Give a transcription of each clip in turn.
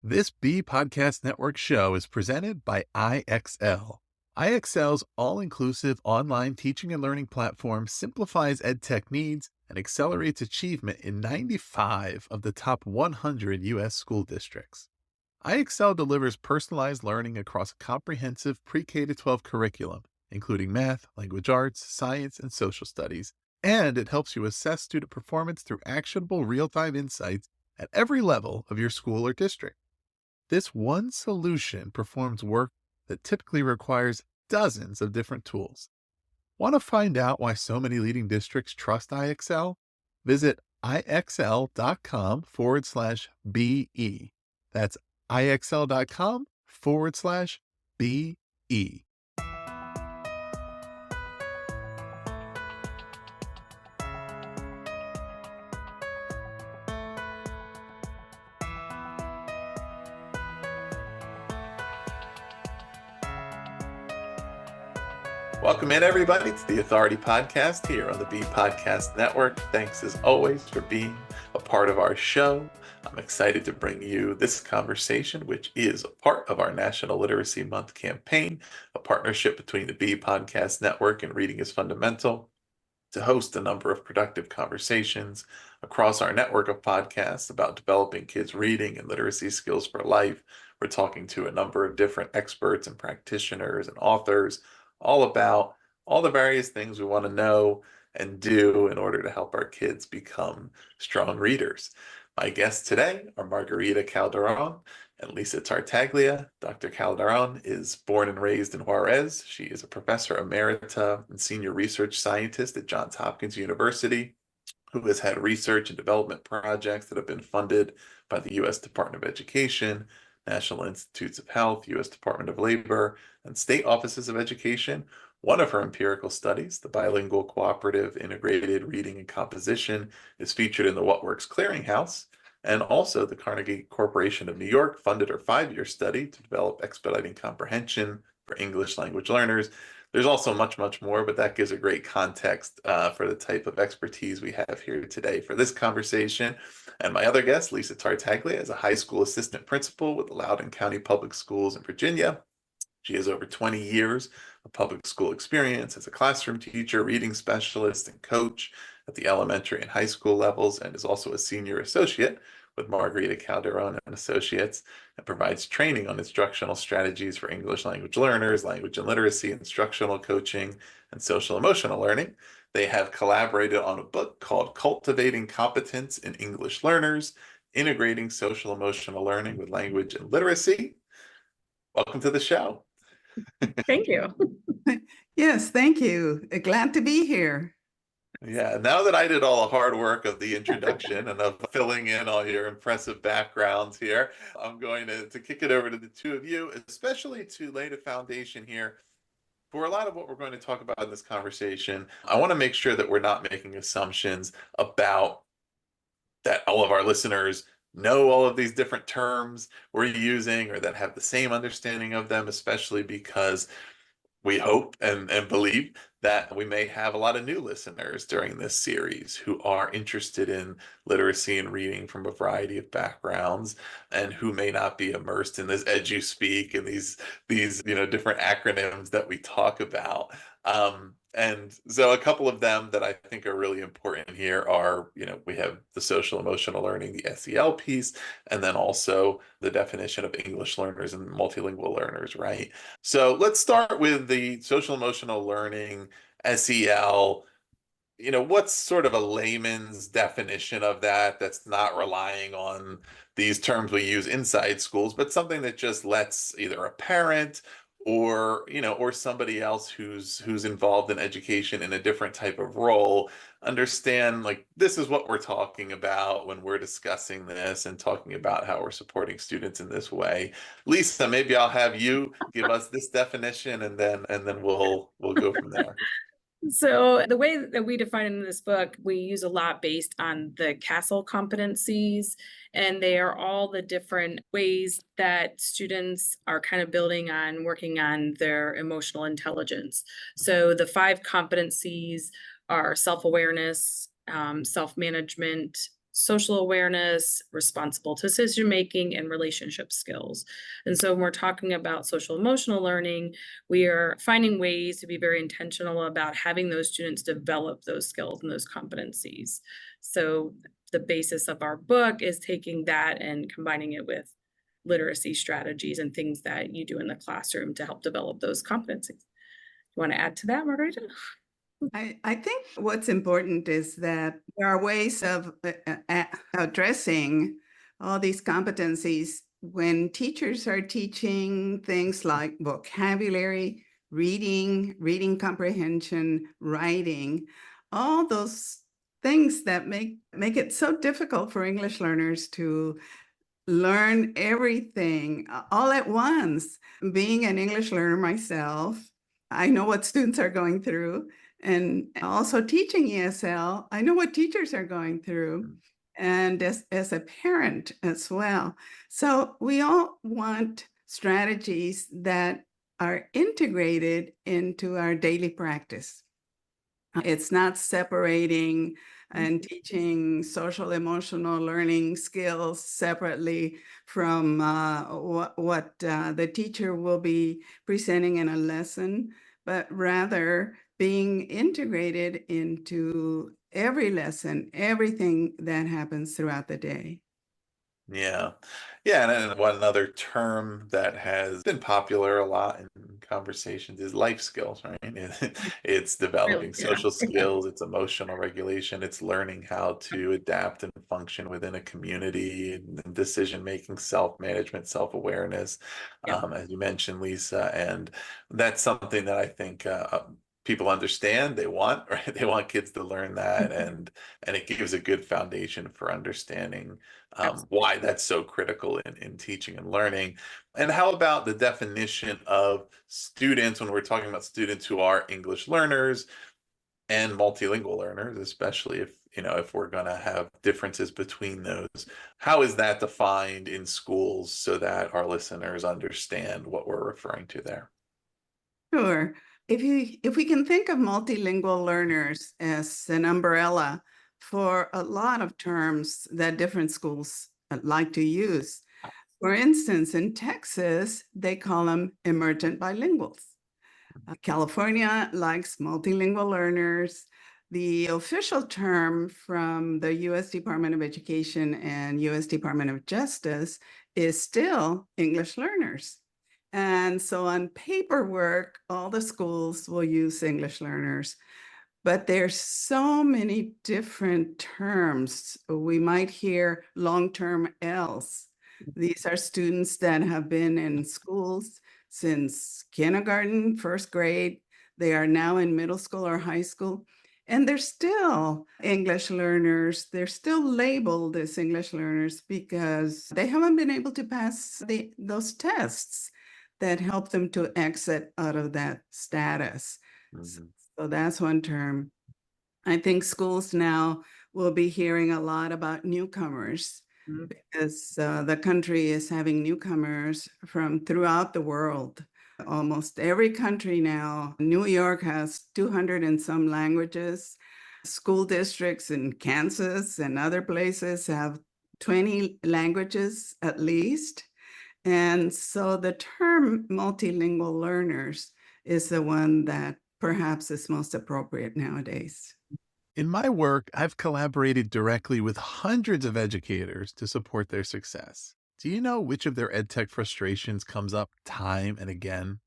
This B Podcast Network show is presented by IXL. IXL's all-inclusive online teaching and learning platform simplifies edtech needs and accelerates achievement in 95 of the top 100 U.S. school districts. IXL delivers personalized learning across a comprehensive pre-K-12 curriculum, including math, language arts, science, and social studies, and it helps you assess student performance through actionable real-time insights at every level of your school or district. This one solution performs work that typically requires dozens of different tools. Want to find out why so many leading districts trust IXL? Visit ixl.com/BE. That's ixl.com/BE. Welcome in, everybody, to the Authority Podcast here on the B Podcast Network. Thanks, as always, for being a part of our show. I'm excited to bring you this conversation, which is a part of our National Literacy Month campaign, a partnership between the B Podcast Network and Reading is Fundamental, to host a number of productive conversations across our network of podcasts about developing kids' reading and literacy skills for life. We're talking to a number of different experts and practitioners and authors, all about all the various things we want to know and do in order to help our kids become strong readers. My guests today are Margarita Calderón and Lisa Tartaglia. Dr. Calderón is born and raised in Juárez. She is a Professor Emerita and Senior Research Scientist at Johns Hopkins University, who has had research and development projects that have been funded by the U.S. Department of Education, National Institutes of Health, U.S. Department of Labor, and state offices of education. One of her empirical studies, the Bilingual, Cooperative, Integrated Reading and Composition, is featured in the Works Clearinghouse, and also the Carnegie Corporation of New York funded her 5-year study to develop expediting comprehension for English language learners. There's also much, much more, but that gives a great context for the type of expertise we have here today for this conversation. And my other guest, Lisa Tartaglia, is a high school assistant principal with the Loudoun County Public Schools in Virginia. She has over 20 years of public school experience as a classroom teacher, reading specialist, and coach at the elementary and high school levels, and is also a senior associate with Margarita Calderón and Associates, and provides training on instructional strategies for English language learners, language and literacy, instructional coaching, and social emotional learning. They have collaborated on a book called Cultivating Competence in English Learners, Integrating Social Emotional Learning with Language and Literacy. Welcome to the show. Thank you. Yes, thank you. Glad to be here. Yeah, now that I did all the hard work of the introduction and of filling in all your impressive backgrounds here, I'm going to kick it over to the two of you, especially to lay the foundation here for a lot of what we're going to talk about in this conversation. I want to make sure that we're not making assumptions about that all of our listeners know all of these different terms we're using or that have the same understanding of them, especially because we hope and believe that we may have a lot of new listeners during this series who are interested in literacy and reading from a variety of backgrounds and who may not be immersed in this edu-speak and these different acronyms that we talk about. And so a couple of them that I think are really important here are, we have the social emotional learning, the SEL piece, and then also the definition of English learners and multilingual learners, right? So let's start with the social emotional learning, SEL. What's sort of a layman's definition of that that's not relying on these terms we use inside schools, but something that just lets either a parent or somebody else who's involved in education in a different type of role understand, like, this is what we're talking about when we're discussing this and talking about how we're supporting students in this way. Lisa, maybe I'll have you give us this definition and then we'll go from there. So the way that we define it in this book, we use a lot based on the CASEL competencies, and they are all the different ways that students are kind of building on, working on their emotional intelligence. So the 5 competencies are self-awareness, self-management, social awareness, responsible decision-making, and relationship skills. And so when we're talking about social emotional learning, we are finding ways to be very intentional about having those students develop those skills and those competencies. So the basis of our book is taking that and combining it with literacy strategies and things that you do in the classroom to help develop those competencies. You want to add to that, Margarita? I think what's important is that there are ways of addressing all these competencies when teachers are teaching things like vocabulary, reading comprehension, writing, all those things that make it so difficult for English learners to learn everything all at once. Being an English learner myself, I know what students are going through. And also teaching ESL, I know what teachers are going through, and as a parent as well. So we all want strategies that are integrated into our daily practice. It's not separating and teaching social emotional learning skills separately from what the teacher will be presenting in a lesson, but rather being integrated into every lesson, everything that happens throughout the day. Yeah. Yeah. And one other term that has been popular a lot in conversations is life skills, right? It's developing Yeah. social skills, it's emotional regulation, it's learning how to adapt and function within a community, and decision making, self-management, self-awareness, Yeah. as you mentioned, Lisa. And that's something that I think people understand, they want, right? They want kids to learn that, and it gives a good foundation for understanding why that's so critical in teaching and learning. And how about the definition of students when we're talking about students who are English learners and multilingual learners, especially if we're going to have differences between those? How is that defined in schools so that our listeners understand what we're referring to there? Sure. If we can think of multilingual learners as an umbrella for a lot of terms that different schools like to use. For instance, in Texas, they call them emergent bilinguals. California likes multilingual learners. The official term from the U.S. Department of Education and U.S. Department of Justice is still English learners. And so on paperwork, all the schools will use English learners. But there's so many different terms. We might hear long-term ELLs. These are students that have been in schools since kindergarten, first grade. They are now in middle school or high school, and they're still English learners. They're still labeled as English learners because they haven't been able to pass those tests that help them to exit out of that status. Mhm. So that's one term. I think schools now will be hearing a lot about newcomers because the country is having newcomers from throughout the world. Almost every country now. New York has 200 and some languages. School districts in Kansas and other places have 20 languages at least. And so the term multilingual learners is the one that perhaps is most appropriate nowadays. In my work, I've collaborated directly with hundreds of educators to support their success. Do you know which of their EdTech frustrations comes up time and again?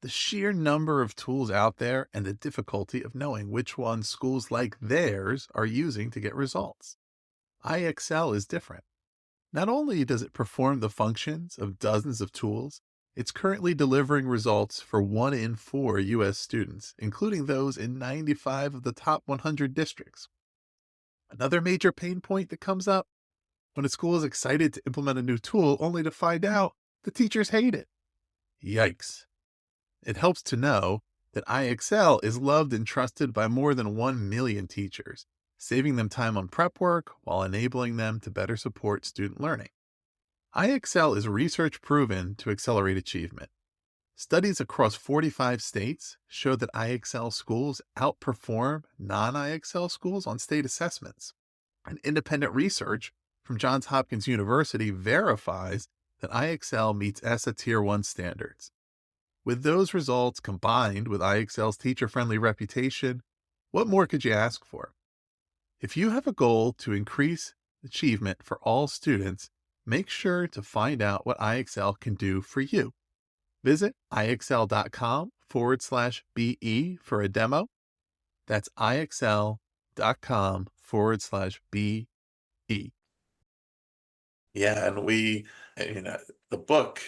The sheer number of tools out there and the difficulty of knowing which ones schools like theirs are using to get results. IXL is different. Not only does it perform the functions of dozens of tools, it's currently delivering results for 1 in 4 U.S. students, including those in 95 of the top 100 districts. Another major pain point that comes up: when a school is excited to implement a new tool only to find out the teachers hate it. Yikes. It helps to know that IXL is loved and trusted by more than 1 million teachers, saving them time on prep work while enabling them to better support student learning. IXL is research proven to accelerate achievement. Studies across 45 states show that IXL schools outperform non-IXL schools on state assessments. And independent research from Johns Hopkins University verifies that IXL meets ESSA Tier 1 standards. With those results combined with IXL's teacher-friendly reputation, what more could you ask for? If you have a goal to increase achievement for all students, make sure to find out what IXL can do for you. Visit IXL.com/BE for a demo. That's IXL.com/BE. Yeah, and the book,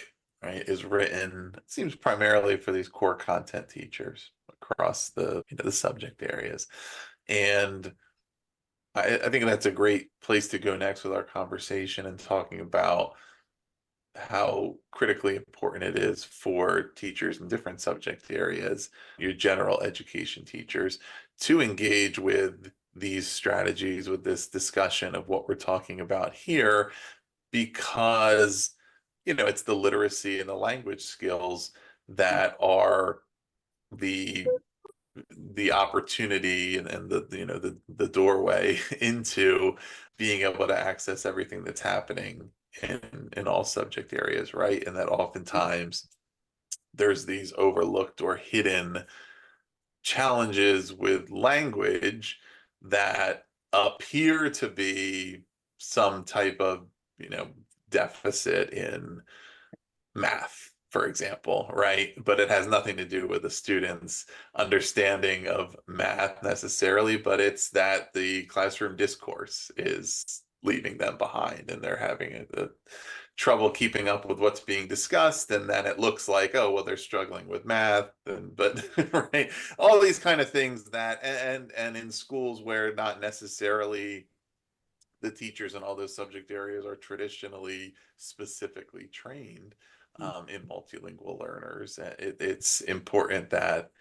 right, is written, it seems primarily for these core content teachers across the subject areas. And I think that's a great place to go next with our conversation and talking about how critically important it is for teachers in different subject areas, your general education teachers, to engage with these strategies, with this discussion of what we're talking about here, because it's the literacy and the language skills that are the opportunity and the doorway into being able to access everything that's happening in all subject areas, right? And that oftentimes there's these overlooked or hidden challenges with language that appear to be some type of deficit in math, for example, right? But it has nothing to do with the students' understanding of math necessarily, but it's that the classroom discourse is leaving them behind and they're having a trouble keeping up with what's being discussed, and then it looks like, oh well, they're struggling with math, but right, all these kind of things that and in schools where not necessarily the teachers in all those subject areas are traditionally specifically trained in multilingual learners. It's important that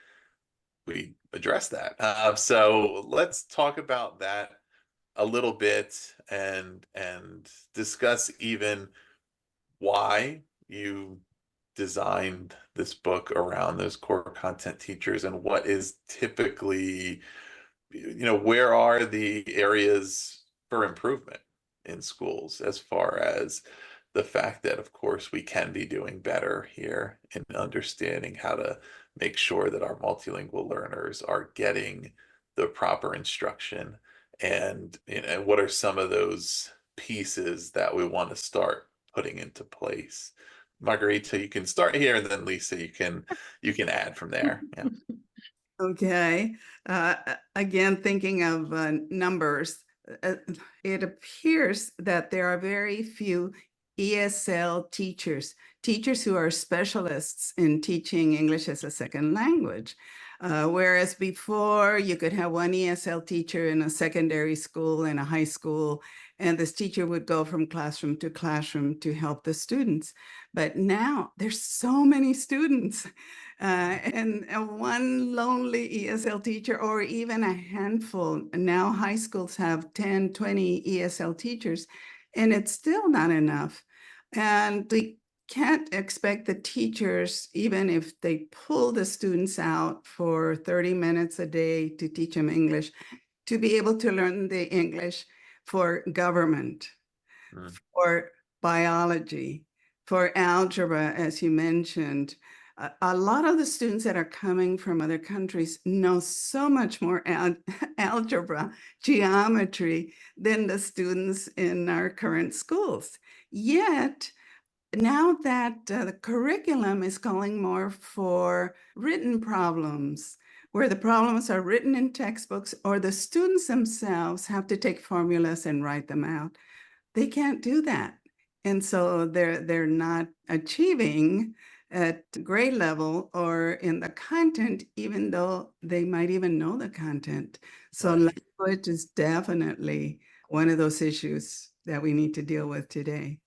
we address that. So let's talk about that a little bit and discuss even why you designed this book around those core content teachers and what is typically, where are the areas for improvement in schools, as far as the fact that, of course, we can be doing better here in understanding how to make sure that our multilingual learners are getting the proper instruction, and what are some of those pieces that we want to start putting into place. Margarita, you can start here, and then Lisa, you can add from there. Yeah. Okay. Again, thinking of numbers, it appears that there are very few ESL teachers who are specialists in teaching English as a second language. Whereas before, you could have one ESL teacher in a secondary school and a high school, and this teacher would go from classroom to classroom to help the students. But now there's so many students, and one lonely ESL teacher, or even a handful. Now high schools have 10, 20 ESL teachers, and it's still not enough. And we can't expect the teachers, even if they pull the students out for 30 minutes a day to teach them English, to be able to learn the English for government, for biology, for algebra, as you mentioned. A lot of the students that are coming from other countries know so much more algebra, geometry than the students in our current schools. Yet, now that the curriculum is calling more for written problems, where the problems are written in textbooks, or the students themselves have to take formulas and write them out, they can't do that. And so they're not achieving at grade level or in the content, even though they might even know the content. So language is definitely one of those issues that we need to deal with today.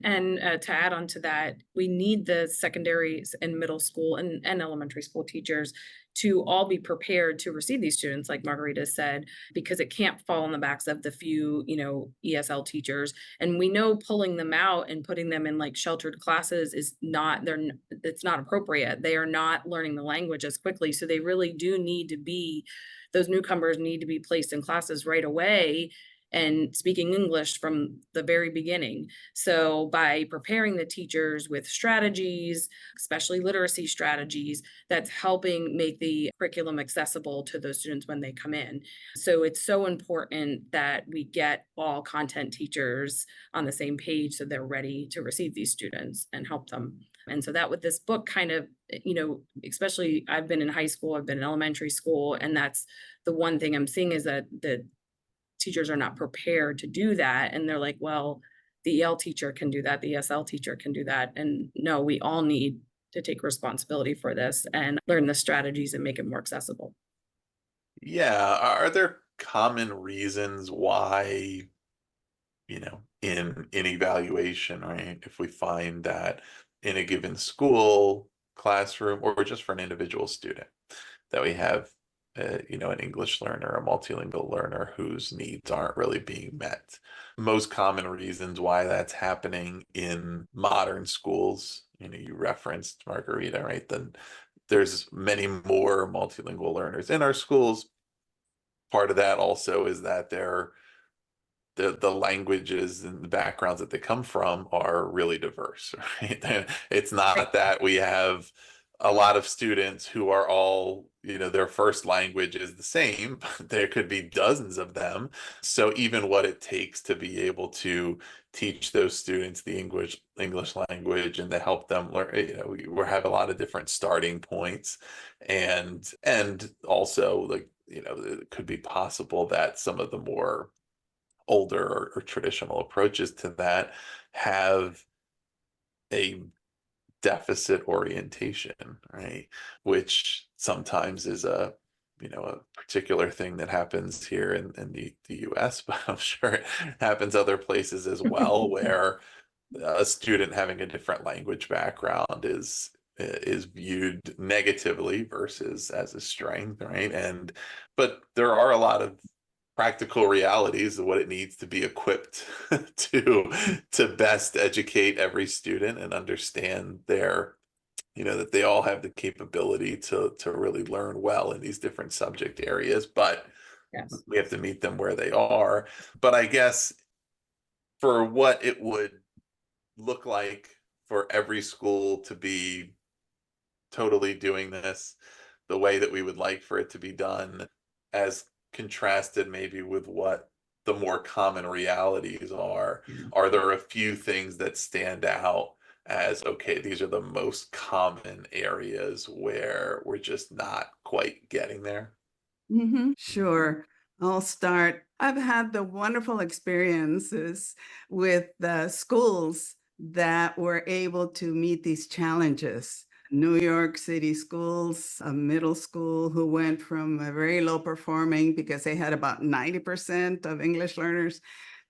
And to add on to that, we need the secondary and middle school and elementary school teachers to all be prepared to receive these students, like Margarita said, because it can't fall on the backs of the few, ESL teachers. And we know pulling them out and putting them in like sheltered classes is it's not appropriate. They are not learning the language as quickly. So they really do need to be, those newcomers need to be placed in classes right away and speaking English from the very beginning. So by preparing the teachers with strategies, especially literacy strategies, that's helping make the curriculum accessible to those students when they come in. So it's so important that we get all content teachers on the same page so they're ready to receive these students and help them. And so that with this book kind of, especially I've been in high school, I've been in elementary school, and that's the one thing I'm seeing is that the teachers are not prepared to do that. And they're like, well, the EL teacher can do that, the ESL teacher can do that. And no, we all need to take responsibility for this and learn the strategies and make it more accessible. Yeah. Are there common reasons why, in evaluation, right? If we find that in a given school, classroom, or just for an individual student, that we have an English learner, a multilingual learner whose needs aren't really being met. Most common reasons why that's happening in modern schools, you referenced Margarita, right? Then there's many more multilingual learners in our schools. Part of that also is that the languages and the backgrounds that they come from are really diverse, right? It's not that we have a lot of students who are all, their first language is the same, but there could be dozens of them. So even what it takes to be able to teach those students the English language and to help them learn, we have a lot of different starting points. And also, like, it could be possible that some of the more older or traditional approaches to that have a deficit orientation, right? Which sometimes is a particular thing that happens here in the US, but I'm sure it happens other places as well, where a student having a different language background is viewed negatively versus as a strength, right? But there are a lot of practical realities of what it needs to be equipped to best educate every student and understand that they all have the capability to really learn well in these different subject areas, but Yes. we have to meet them where they are. But I guess for what it would look like for every school to be totally doing this the way that we would like for it to be done, as contrasted maybe with what the more common realities are there a few things that stand out as, okay, these are the most common areas where we're just not quite getting there? Sure. I'll start. I've had the wonderful experiences with the schools that were able to meet these challenges. New York City schools, a middle school who went from a very low performing because they had about 90% of English learners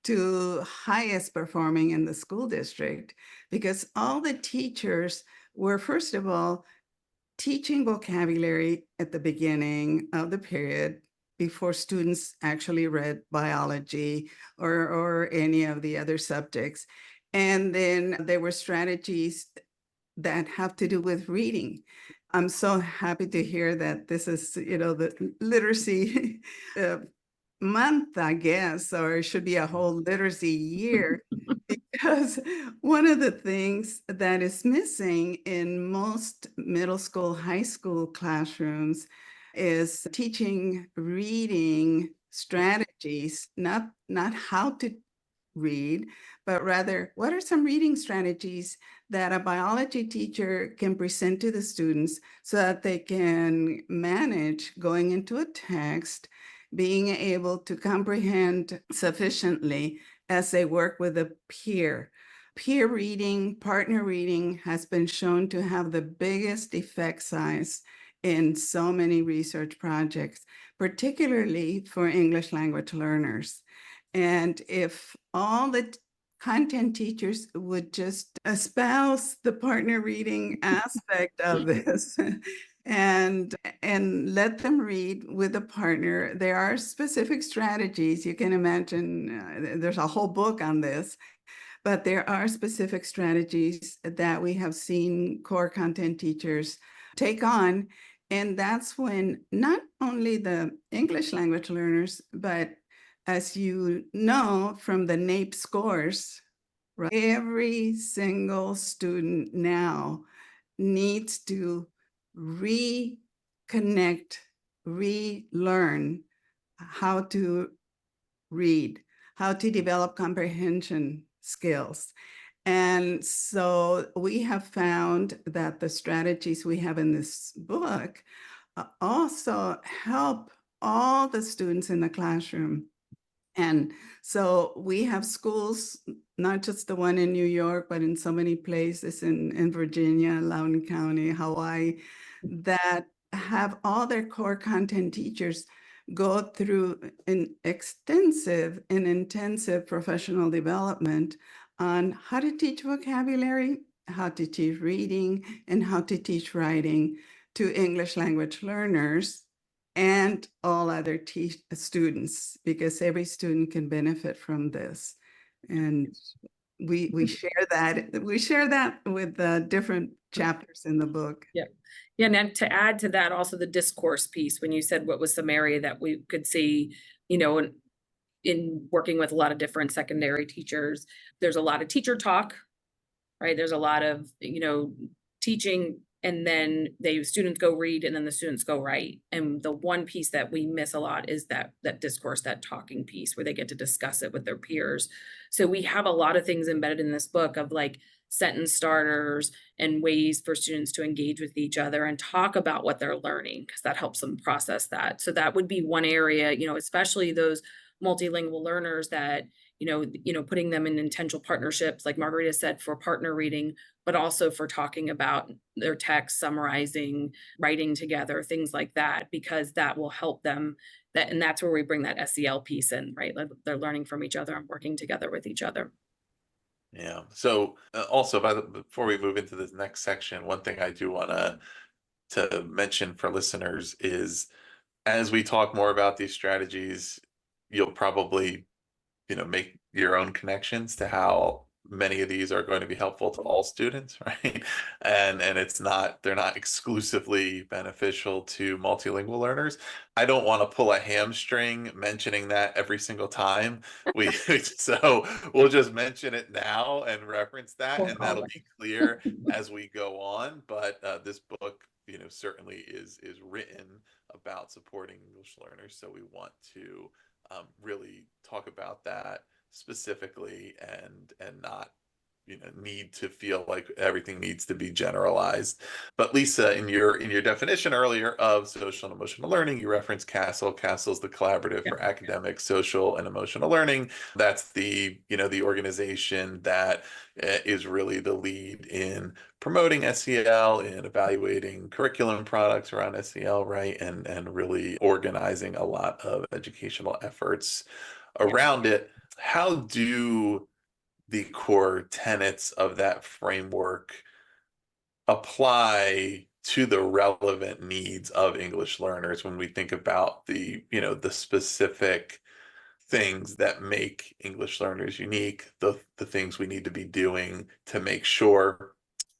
to highest performing in the school district, because all the teachers were, first of all, teaching vocabulary at the beginning of the period before students actually read biology or any of the other subjects. And then there were strategies that have to do with reading. I'm so happy to hear that this is, the literacy month, I guess, or it should be a whole literacy year. Because one of the things that is missing in most middle school, high school classrooms is teaching reading strategies, not how to read, but rather what are some reading strategies that a biology teacher can present to the students so that they can manage going into a text, being able to comprehend sufficiently as they work with a peer. Peer reading, partner reading has been shown to have the biggest effect size in so many research projects, particularly for English language learners. And if all the content teachers would just espouse the partner reading aspect of this and let them read with a partner. There are specific strategies. You can imagine there's a whole book on this, but there are specific strategies that we have seen core content teachers take on. And that's when not only the English language learners, but as you know from the NAEP scores, right, every single student now needs to reconnect, relearn how to read, how to develop comprehension skills. And so we have found that the strategies we have in this book also help all the students in the classroom. And so we have schools, not just the one in New York, but in so many places in Virginia, Loudoun County, Hawaii, that have all their core content teachers go through an extensive and intensive professional development on how to teach vocabulary, how to teach reading, and how to teach writing to English language learners and all other students, because every student can benefit from this. And we share that with the different chapters in the book. Yeah. Yeah. And then to add to that, also the discourse piece, when you said what was some area that we could see, in working with a lot of different secondary teachers, there's a lot of teacher talk, right? There's a lot of, teaching, and then students go read, and then the students go write. And the one piece that we miss a lot is that discourse, that talking piece, where they get to discuss it with their peers. So we have a lot of things embedded in this book of like sentence starters and ways for students to engage with each other and talk about what they're learning, because that helps them process that. So that would be one area, especially those multilingual learners that, putting them in intentional partnerships, like Margarita said, for partner reading, but also for talking about their text, summarizing, writing together, things like that, because that will help them. And that's where we bring that SEL piece in, right? Like they're learning from each other and working together with each other. Yeah. So also, before we move into this next section, one thing I do want to mention for listeners is, as we talk more about these strategies, you'll probably, make your own connections to how many of these are going to be helpful to all students, right? And they're not exclusively beneficial to multilingual learners. I don't want to pull a hamstring mentioning that every single time so we'll just mention it now and reference that, and that'll be clear as we go on. But this book, certainly is written about supporting English learners, so we want to really talk about that specifically, and not need to feel like everything needs to be generalized. But Lisa, in your definition earlier of social and emotional learning, you referenced CASEL. CASEL is the Collaborative for Academic, Social, and Emotional Learning. That's the the organization that is really the lead in promoting SEL, in evaluating curriculum products around SEL, right? And really organizing a lot of educational efforts around it. How do the core tenets of that framework apply to the relevant needs of English learners when we think about the specific things that make English learners unique, the things we need to be doing to make sure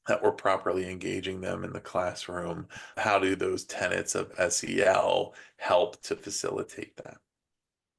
that we're properly engaging them in the classroom? How do those tenets of SEL help to facilitate that?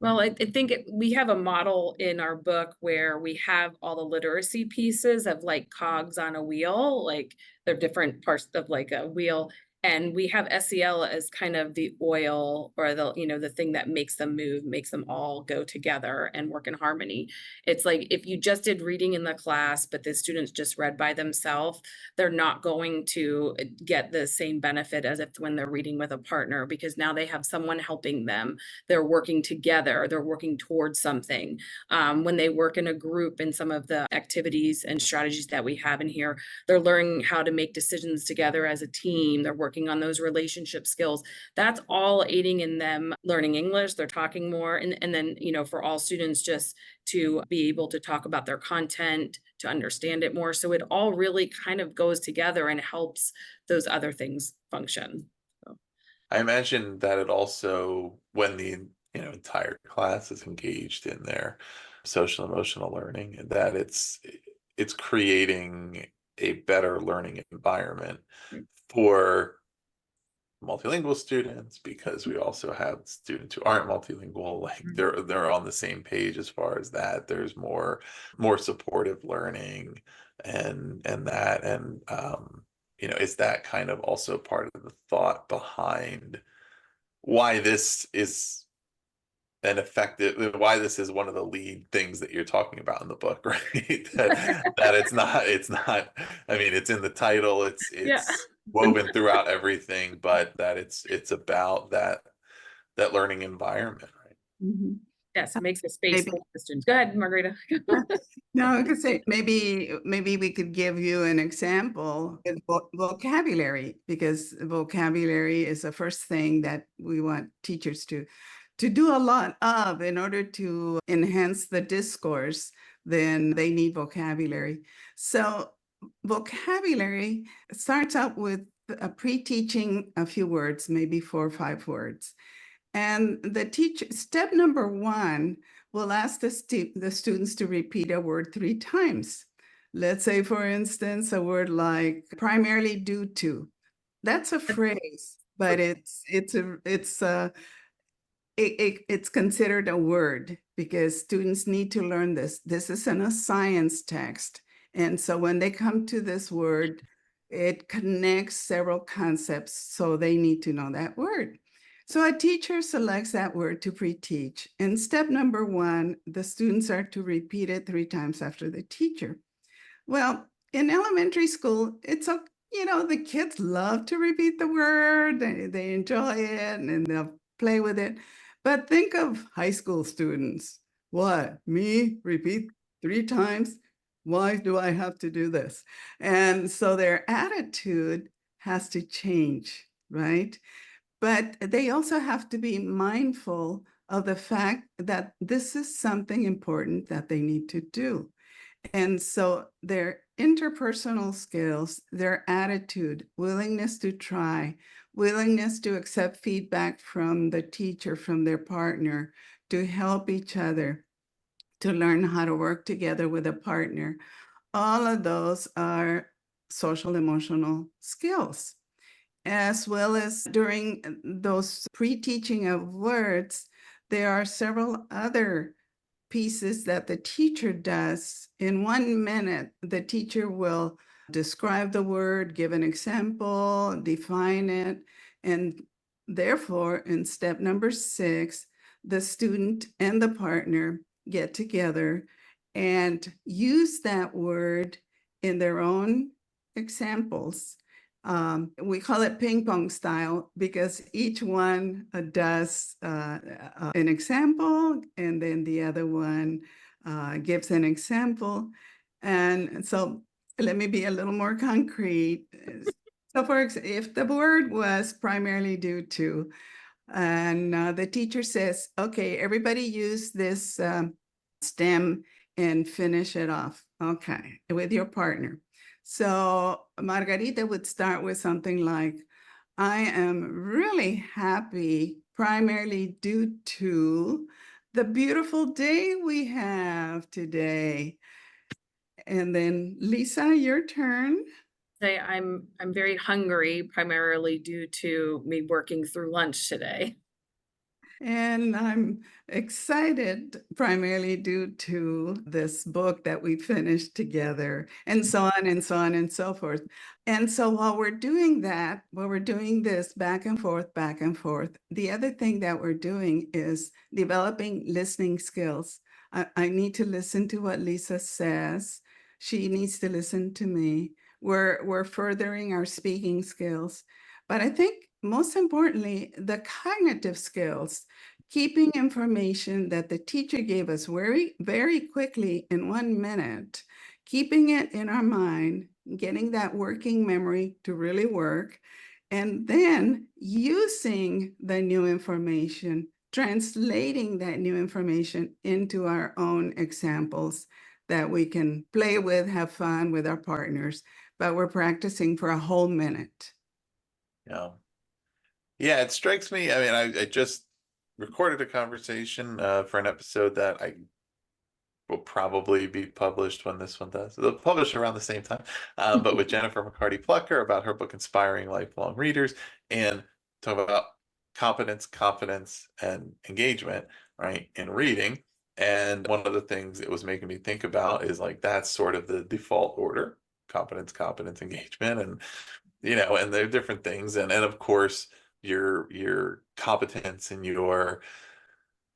Well, I think we have a model in our book where we have all the literacy pieces of like cogs on a wheel, like they're different parts of like a wheel. And we have SEL as kind of the oil, or the thing that makes them move, makes them all go together and work in harmony. It's like if you just did reading in the class, but the students just read by themselves, they're not going to get the same benefit as if when they're reading with a partner, because now they have someone helping them. They're working together, they're working towards something. When they work in a group, in some of the activities and strategies that we have in here, they're learning how to make decisions together as a team. They're working on those relationship skills. That's all aiding in them learning English. They're talking more. And then, for all students, just to be able to talk about their content, to understand it more. So it all really kind of goes together and helps those other things function. So. I imagine that it also, when the entire class is engaged in their social emotional learning, and that it's creating a better learning environment for multilingual students, because we also have students who aren't multilingual, like they're on the same page as far as that. There's more supportive learning and that, and is that kind of also part of the thought behind why this is an effective, why this is one of the lead things that you're talking about in the book, right? that it's not, I mean, it's in the title, Yeah. it's woven throughout everything, but that it's about that learning environment, right? Mhm. Yes, it makes a space Maybe. for the students. Go ahead, Margarita. No, I could say maybe we could give you an example with vocabulary, because vocabulary is the first thing that we want teachers to do a lot of in order to enhance the discourse. Then they need vocabulary. So vocabulary starts out with pre-teaching a few words, maybe 4 or 5 words. And the teacher, step number 1, will ask the students to repeat a word 3 times. Let's say, for instance, a word like primarily due to. That's a phrase, but it's considered a word because students need to learn this. This is in a science text. And so when they come to this word, it connects several concepts, so they need to know that word. So a teacher selects that word to pre-teach. And step number 1, the students are to repeat it 3 times after the teacher. Well, in elementary school, it's a, the kids love to repeat the word, they enjoy it, and they'll play with it. But think of high school students. What, me repeat 3 times? Why do I have to do this? And so their attitude has to change, right? But they also have to be mindful of the fact that this is something important that they need to do. And so their interpersonal skills, their attitude, willingness to try, willingness to accept feedback from the teacher, from their partner, to help each other, to learn how to work together with a partner. All of those are social emotional skills. As well as during those pre-teaching of words, there are several other pieces that the teacher does. In 1 minute, the teacher will describe the word, give an example, define it, and therefore, in step number 6, the student and the partner get together and use that word in their own examples. We call it ping pong style because each one does an example, and then the other one gives an example. And so let me be a little more concrete. So for example, if the word was primarily due to, and the teacher says, okay, everybody use this stem and finish it off, okay, with your partner. So Margarita would start with something like, I am really happy primarily due to the beautiful day we have today. And then Lisa, your turn. Say I'm very hungry, primarily due to me working through lunch today. And I'm excited primarily due to this book that we finished together, and so on and so on and so forth. And so while we're doing that, while we're doing this back and forth, the other thing that we're doing is developing listening skills. I need to listen to what Lisa says. She needs to listen to me. We're furthering our speaking skills. But I think most importantly, the cognitive skills, keeping information that the teacher gave us very, very quickly in 1 minute, keeping it in our mind, getting that working memory to really work, and then using the new information, translating that new information into our own examples that we can play with, have fun with our partners, but we're practicing for a whole minute. Yeah, it strikes me. I mean, I just recorded a conversation for an episode that I will probably be published when this one does. They'll publish around the same time, but with Jennifer McCarty Plucker about her book, Inspiring Lifelong Readers. And talk about competence, confidence, and engagement, right, in reading. And one of the things it was making me think about is like that's sort of the default order: competence, confidence, engagement, and and there are different things, and of course your competence and your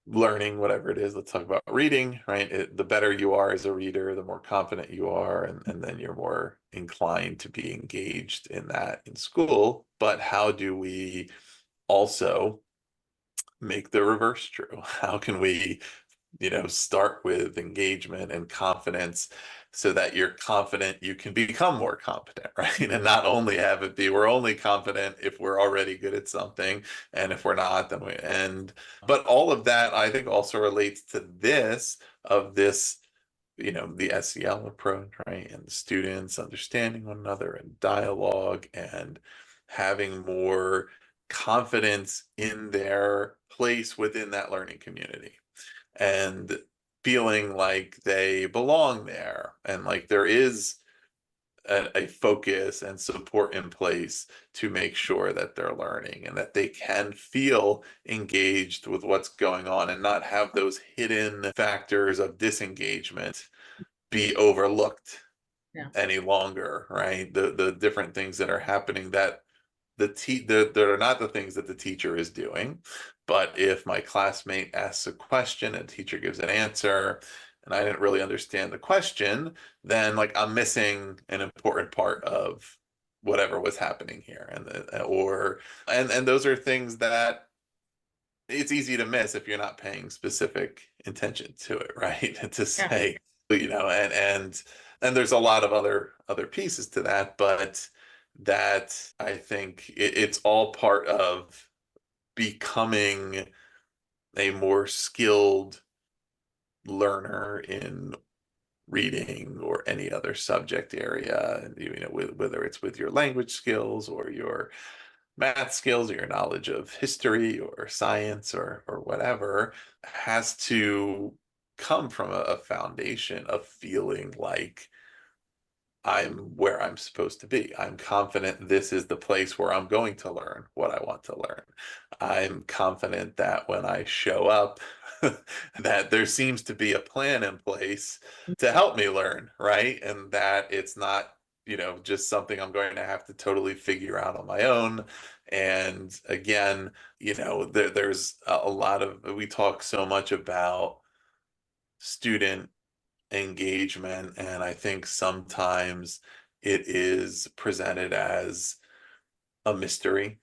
learning, whatever it is. Let's talk about reading, right? The better you are as a reader, the more confident you are, and then you're more inclined to be engaged in that in school. But how do we also make the reverse true? How can we start with engagement and confidence so that you're confident you can become more competent, right? And not only have it be we're only confident if we're already good at something, and if we're not, then but all of that I think also relates to this, the SEL approach, right? And the students understanding one another and dialogue and having more confidence in their place within that learning community, and feeling like they belong there, and like there is a focus and support in place to make sure that they're learning and that they can feel engaged with what's going on and not have those hidden factors of disengagement be overlooked any longer, right? The different things that are happening that that are not the things that the teacher is doing. But if my classmate asks a question and teacher gives an answer and I didn't really understand the question, then like I'm missing an important part of whatever was happening here. And those are things that it's easy to miss if you're not paying specific attention to it, right? To say, and there's a lot of other pieces to that, but that I think it's all part of becoming a more skilled learner in reading or any other subject area, whether it's with your language skills or your math skills or your knowledge of history or science or whatever, has to come from a foundation of feeling like I'm where I'm supposed to be. I'm confident this is the place where I'm going to learn what I want to learn. I'm confident that when I show up, that there seems to be a plan in place to help me learn, right? And that it's not, just something I'm going to have to totally figure out on my own. And again, there's a lot of, we talk so much about student engagement, and I think sometimes it is presented as a mystery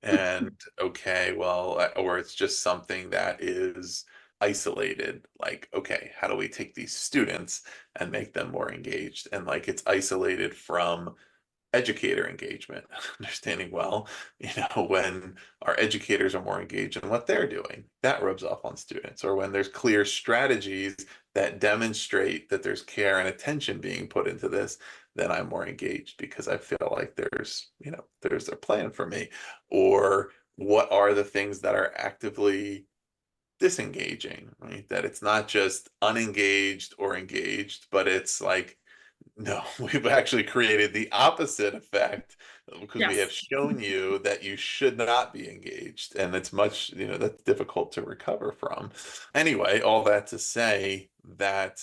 and okay, well, or it's just something that is isolated, like, okay, how do we take these students and make them more engaged? And like it's isolated from educator engagement, understanding, well, when our educators are more engaged in what they're doing, that rubs off on students. Or when there's clear strategies that demonstrate that there's care and attention being put into this, then I'm more engaged because I feel like there's a plan for me. Or what are the things that are actively disengaging, right? That it's not just unengaged or engaged, but it's like, no, we've actually created the opposite effect because we have shown you that you should not be engaged, and it's much, that's difficult to recover from. Anyway, all that to say that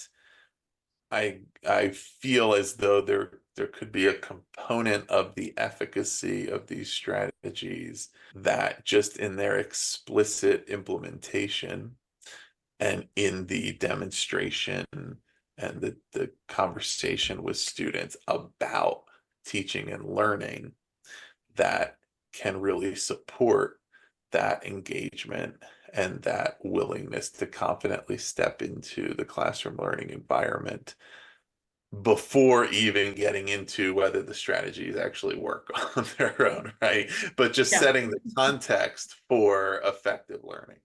I feel as though there could be a component of the efficacy of these strategies that just in their explicit implementation and in the demonstration and the conversation with students about teaching and learning, that can really support that engagement and that willingness to confidently step into the classroom learning environment before even getting into whether the strategies actually work on their own, right? But just setting the context for effective learning.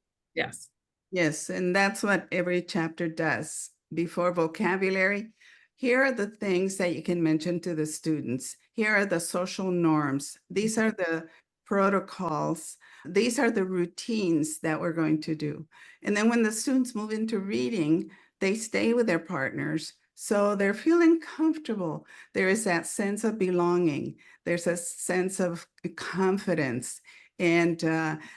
Yes, and that's what every chapter does. Before vocabulary, here are the things that you can mention to the students. Here are the social norms. These are the protocols. These are the routines that we're going to do. And then when the students move into reading, they stay with their partners. So they're feeling comfortable. There is that sense of belonging. There's a sense of confidence And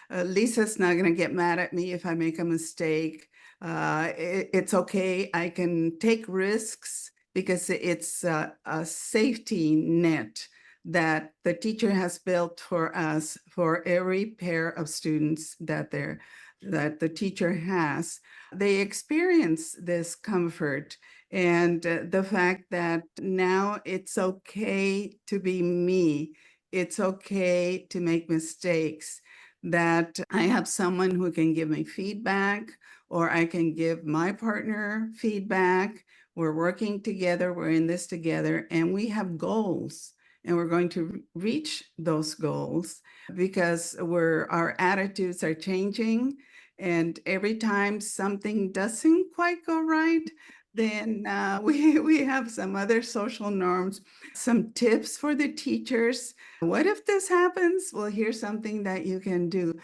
Lisa's not going to get mad at me if I make a mistake. It's okay. I can take risks because it's a safety net that the teacher has built for us for every pair of students that the teacher has. They experience this comfort and the fact that now it's okay to be me. It's okay to make mistakes, that I have someone who can give me feedback, or I can give my partner feedback. We're working together, we're in this together, and we have goals, and we're going to reach those goals because our attitudes are changing. And every time something doesn't quite go right, then we have some other social norms, some tips for the teachers. What if this happens? Well, here's something that you can do.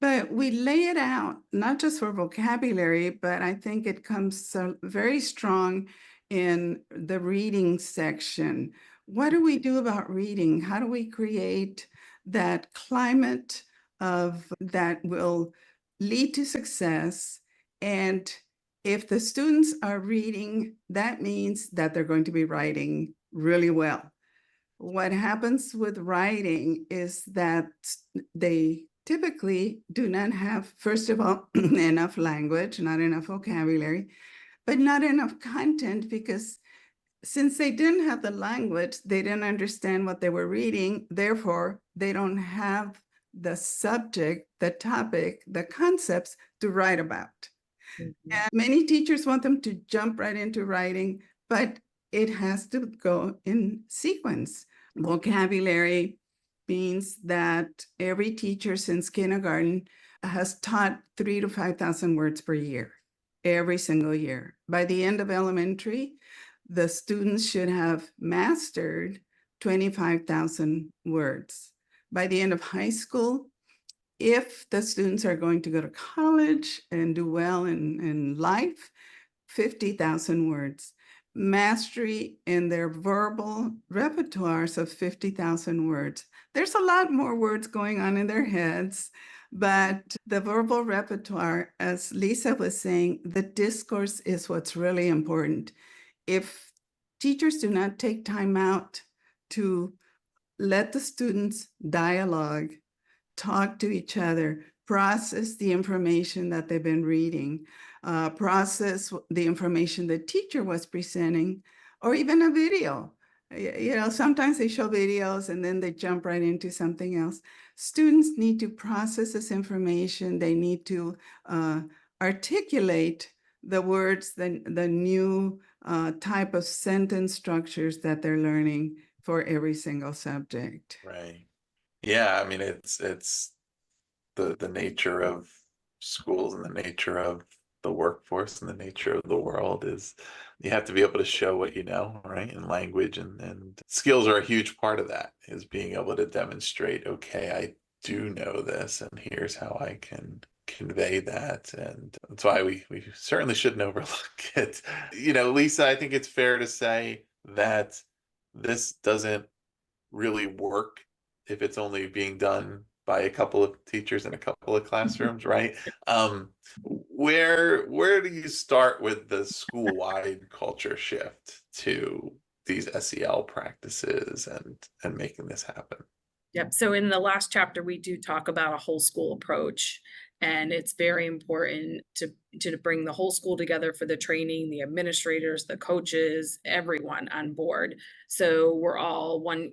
But we lay it out, not just for vocabulary, but I think it comes very strong in the reading section. What do we do about reading? How do we create that climate that will lead to success? And if the students are reading, that means that they're going to be writing really well. What happens with writing is that they typically do not have, first of all, enough language, not enough vocabulary, but not enough content, because since they didn't have the language, they didn't understand what they were reading. Therefore, they don't have the subject, the topic, the concepts to write about. And many teachers want them to jump right into writing, but it has to go in sequence. Vocabulary means that every teacher since kindergarten has taught 3,000 to 5,000 words per year, every single year. By the end of elementary, the students should have mastered 25,000 words. By the end of high school, if the students are going to go to college and do well in life, 50,000 words. Mastery in their verbal repertoires of 50,000 words. There's a lot more words going on in their heads, but the verbal repertoire, as Lisa was saying, the discourse is what's really important. If teachers do not take time out to let the students dialogue, talk to each other, process the information that they've been reading, process the information the teacher was presenting, or even a video. You know, sometimes they show videos and then they jump right into something else. Students need to process this information. They need to articulate the words, the new type of sentence structures that they're learning for every single subject. Right. Yeah, I mean, it's the nature of schools and the nature of the workforce and the nature of the world is you have to be able to show what you know, right? And language and skills are a huge part of that, is being able to demonstrate, okay, I do know this and here's how I can convey that. And that's why we certainly shouldn't overlook it. You know, Lisa, I think it's fair to say that this doesn't really work if it's only being done by a couple of teachers in a couple of classrooms, right? Where do you start with the school-wide culture shift to these SEL practices and making this happen? Yep. So in the last chapter, we do talk about a whole school approach, and it's very important to bring the whole school together for the training, the administrators, the coaches, everyone on board. So we're all one,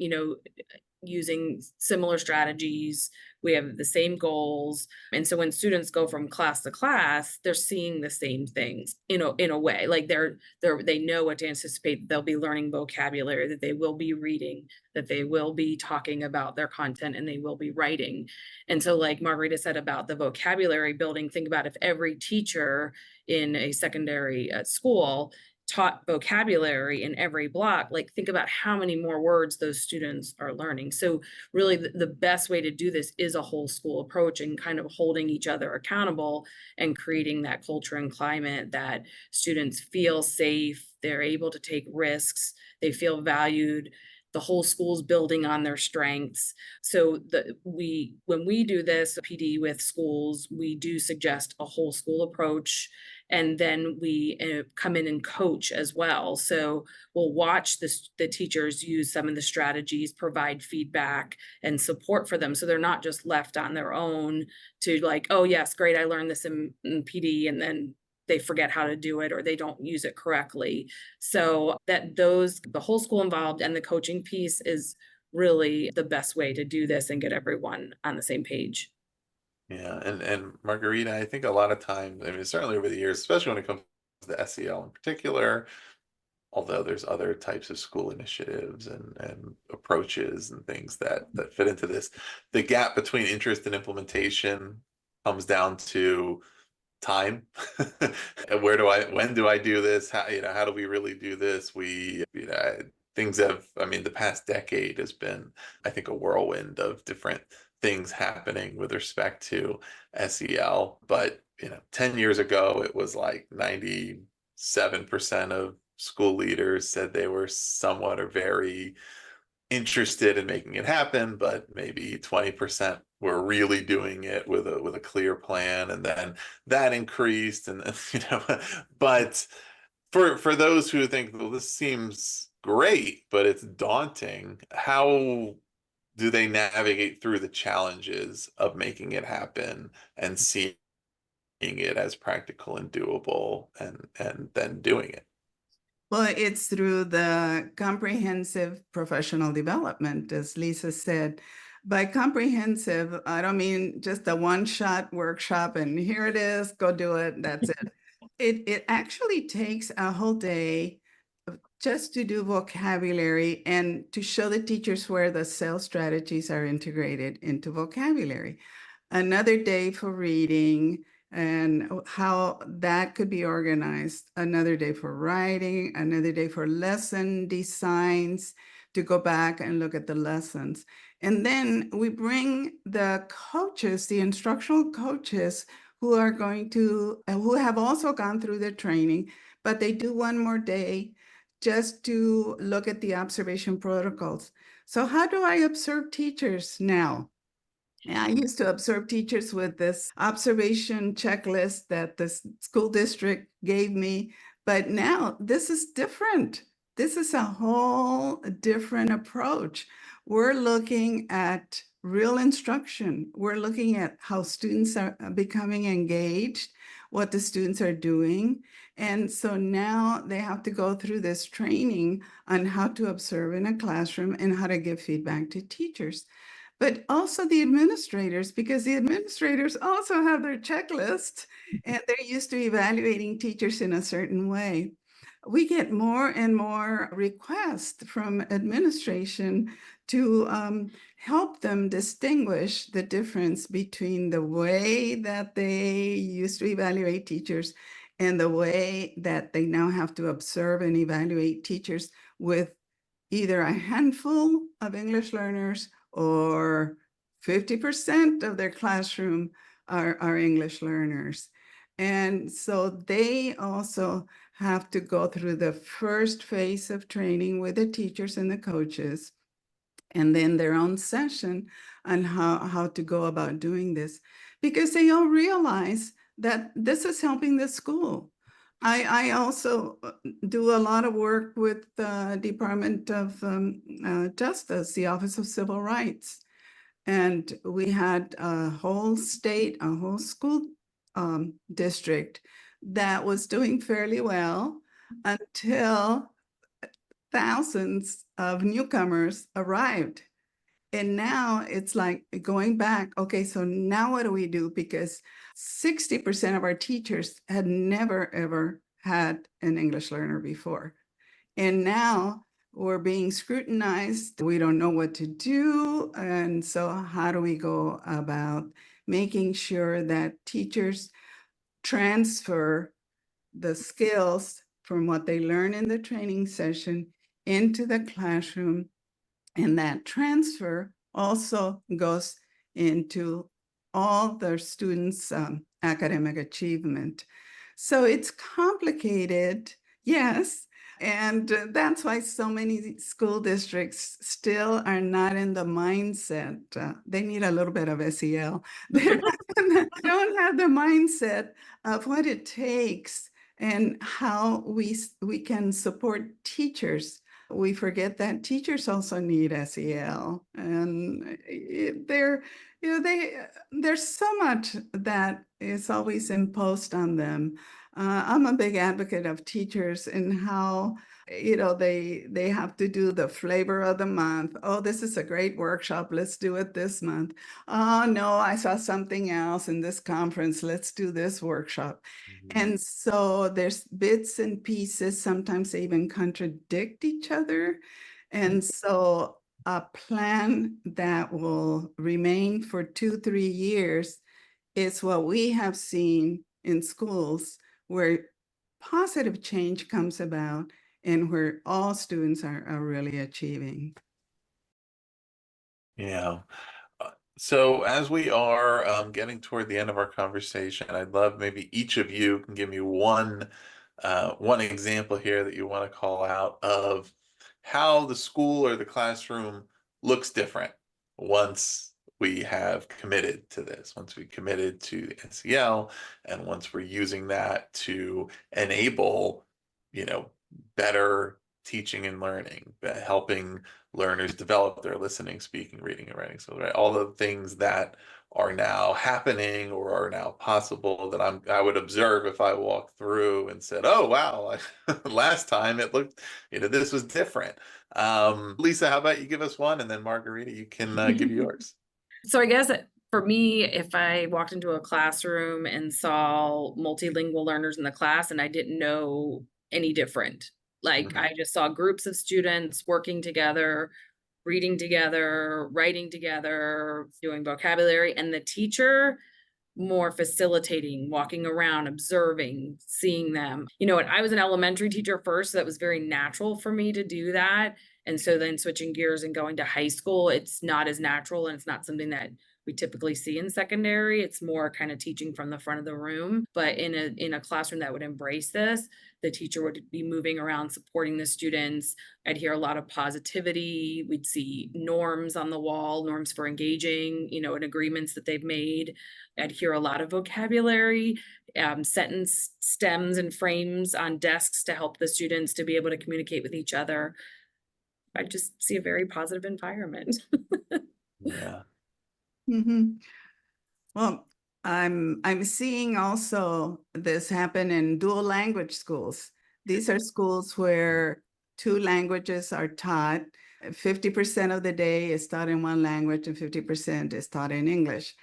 using similar strategies. We have the same goals. And so when students go from class to class, they're seeing the same things, in a way, like they know what to anticipate. They'll be learning vocabulary, that they will be reading, that they will be talking about their content, and they will be writing. And so like Margarita said about the vocabulary building, think about if every teacher in a secondary school taught vocabulary in every block, like think about how many more words those students are learning. So really the best way to do this is a whole school approach, and kind of holding each other accountable and creating that culture and climate that students feel safe, they're able to take risks, they feel valued. the whole school's building on their strengths. So when we do this PD with schools, we do suggest a whole school approach. And then we come in and coach as well. So we'll watch the teachers use some of the strategies, provide feedback and support for them. So they're not just left on their own to like, oh yes, great, I learned this in PD, and then they forget how to do it or they don't use it correctly. So the whole school involved and the coaching piece is really the best way to do this and get everyone on the same page. Yeah, and Margarita, I think a lot of times, I mean, certainly over the years, especially when it comes to SEL in particular, although there's other types of school initiatives and approaches and things that fit into this, the gap between interest and implementation comes down to time. When do I do this? How do we really do this? Things have, I mean, the past decade has been, I think, a whirlwind of different things happening with respect to SEL. But 10 years ago, it was like 97% of school leaders said they were somewhat or very interested in making it happen, but maybe 20% were really doing it with a clear plan, and then that increased, and but for those who think, well, this seems great, but it's daunting, how do they navigate through the challenges of making it happen and seeing it as practical and doable, and then doing it? Well, it's through the comprehensive professional development, as Lisa said. By comprehensive, I don't mean just a one-shot workshop and here it is, go do it, that's it. It actually takes a whole day just to do vocabulary and to show the teachers where the sales strategies are integrated into vocabulary. Another day for reading and how that could be organized. Another day for writing, another day for lesson designs, to go back and look at the lessons. And then we bring the coaches, the instructional coaches, who have also gone through the training, but they do one more day just to look at the observation protocols. So how do I observe teachers now? I used to observe teachers with this observation checklist that the school district gave me, but now this is different. This is a whole different approach. We're looking at real instruction. We're looking at how students are becoming engaged, what the students are doing. And so now they have to go through this training on how to observe in a classroom and how to give feedback to teachers. But also the administrators, because the administrators also have their checklist and they're used to evaluating teachers in a certain way. We get more and more requests from administration to help them distinguish the difference between the way that they used to evaluate teachers and the way that they now have to observe and evaluate teachers with either a handful of English learners or 50% of their classroom are English learners. And so they also have to go through the first phase of training with the teachers and the coaches, and then their own session on how to go about doing this, because they all realize that this is helping the school. I also do a lot of work with the Department of Justice, the Office of Civil Rights. And we had a whole state, a whole school district that was doing fairly well until thousands of newcomers arrived. And now it's like going back, okay, so now what do we do? Because 60% of our teachers had never, ever had an English learner before. And now we're being scrutinized. We don't know what to do. And so how do we go about making sure that teachers transfer the skills from what they learn in the training session into the classroom? And that transfer also goes into all their students' academic achievement. So it's complicated, yes, And that's why so many school districts still are not in the mindset. They need a little bit of SEL. They don't have the mindset of what it takes and how we can support teachers. We forget that teachers also need SEL, and there's so much that is always imposed on them. I'm a big advocate of teachers and how they have to do the flavor of the month. Oh, this is a great workshop. Let's do it this month. Oh no, I saw something else in this conference. Let's do this workshop. And so there's bits and pieces. Sometimes they even contradict each other. And so a plan that will remain for 2-3 years is what we have seen in schools, where positive change comes about and where all students are really achieving. Yeah. So as we are getting toward the end of our conversation, I'd love maybe each of you can give me one example here that you want to call out of how the school or the classroom looks different once we have committed to this, once we committed to SEL, and once we're using that to enable, better teaching and learning, helping learners develop their listening, speaking, reading, and writing skills, right? All the things that are now happening or are now possible that I would observe if I walked through and said, "Oh wow, last time it looked, this was different." Lisa, how about you give us one, and then Margarita, you can give yours. So I guess for me, if I walked into a classroom and saw multilingual learners in the class and I didn't know any different, like I just saw groups of students working together, reading together, writing together, doing vocabulary, and the teacher more facilitating, walking around, observing, seeing them. I was an elementary teacher first, so that was very natural for me to do that. And so then switching gears and going to high school, it's not as natural, and it's not something that we typically see in secondary. It's more kind of teaching from the front of the room. But in a classroom that would embrace this, the teacher would be moving around, supporting the students. I'd hear a lot of positivity. We'd see norms on the wall, norms for engaging, and agreements that they've made. I'd hear a lot of vocabulary, sentence stems and frames on desks to help the students to be able to communicate with each other. I just see a very positive environment. Yeah. Well, I'm seeing also this happen in dual language schools. These are schools where 2 languages are taught. 50% of the day is taught in one language and 50% is taught in English.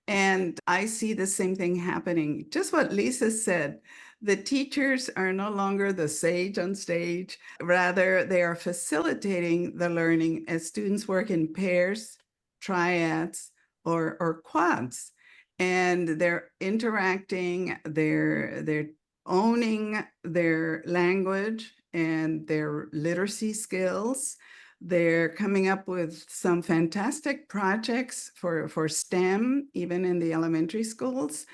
And I see the same thing happening. Just what Lisa said, the teachers are no longer the sage on stage. Rather, they are facilitating the learning as students work in pairs, triads, or quads. And they're interacting, they're owning their language and their literacy skills. They're coming up with some fantastic projects for STEM, even in the elementary schools.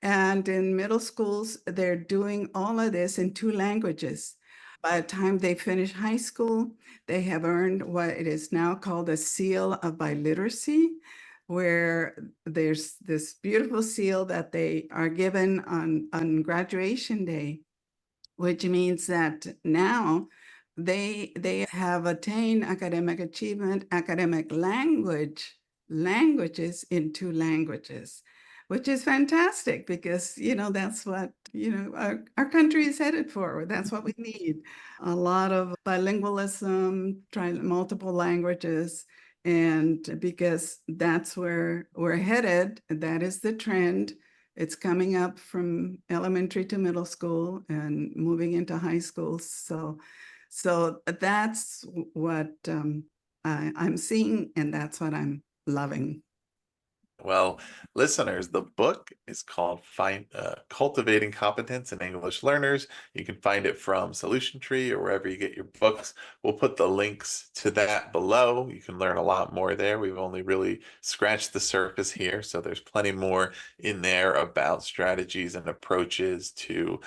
And in middle schools, they're doing all of this in 2 languages. By the time they finish high school, they have earned what it is now called a seal of biliteracy, where there's this beautiful seal that they are given on graduation day, which means that now they have attained academic achievement, academic languages in 2 languages, which is fantastic because, that's what, our country is headed for. That's what we need. A lot of bilingualism, trying multiple languages. And because that's where we're headed, that is the trend. It's coming up from elementary to middle school and moving into high school. So that's what I'm seeing, and that's what I'm loving. Well, listeners, the book is called Cultivating Competence in English Learners. You can find it from Solution Tree or wherever you get your books. We'll put the links to that below. You can learn a lot more there. We've only really scratched the surface here, so there's plenty more in there about strategies and approaches to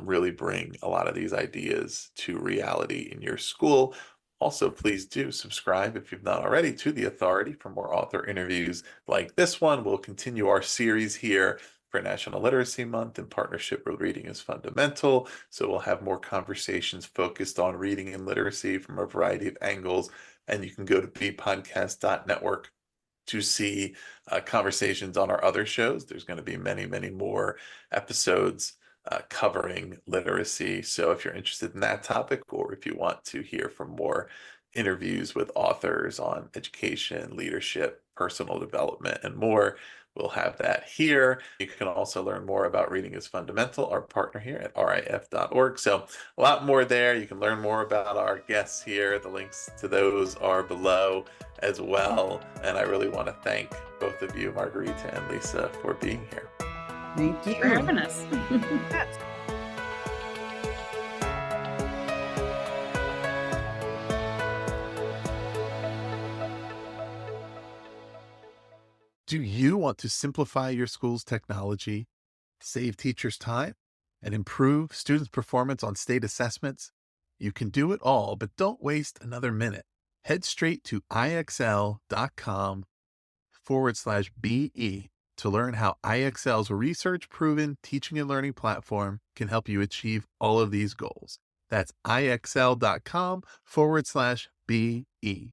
really bring a lot of these ideas to reality in your school. Also, please do subscribe if you've not already to The Authority for more author interviews like this one. We'll continue our series here for National Literacy Month in partnership with Reading is Fundamental. So we'll have more conversations focused on reading and literacy from a variety of angles. And you can go to bpodcast.network to see conversations on our other shows. There's going to be many, many more episodes covering literacy. So if you're interested in that topic, or if you want to hear from more interviews with authors on education, leadership, personal development, and more, we'll have that here. You can also learn more about Reading is Fundamental, our partner here at rif.org. So a lot more there. You can learn more about our guests here. The links to those are below as well. And I really want to thank both of you, Margarita and Lisa, for being here. Thank you For having us. Do you want to simplify your school's technology, save teachers time, and improve students' performance on state assessments? You can do it all, but don't waste another minute. Head straight to ixl.com/BE to learn how IXL's research-proven teaching and learning platform can help you achieve all of these goals. That's ixl.com/BE.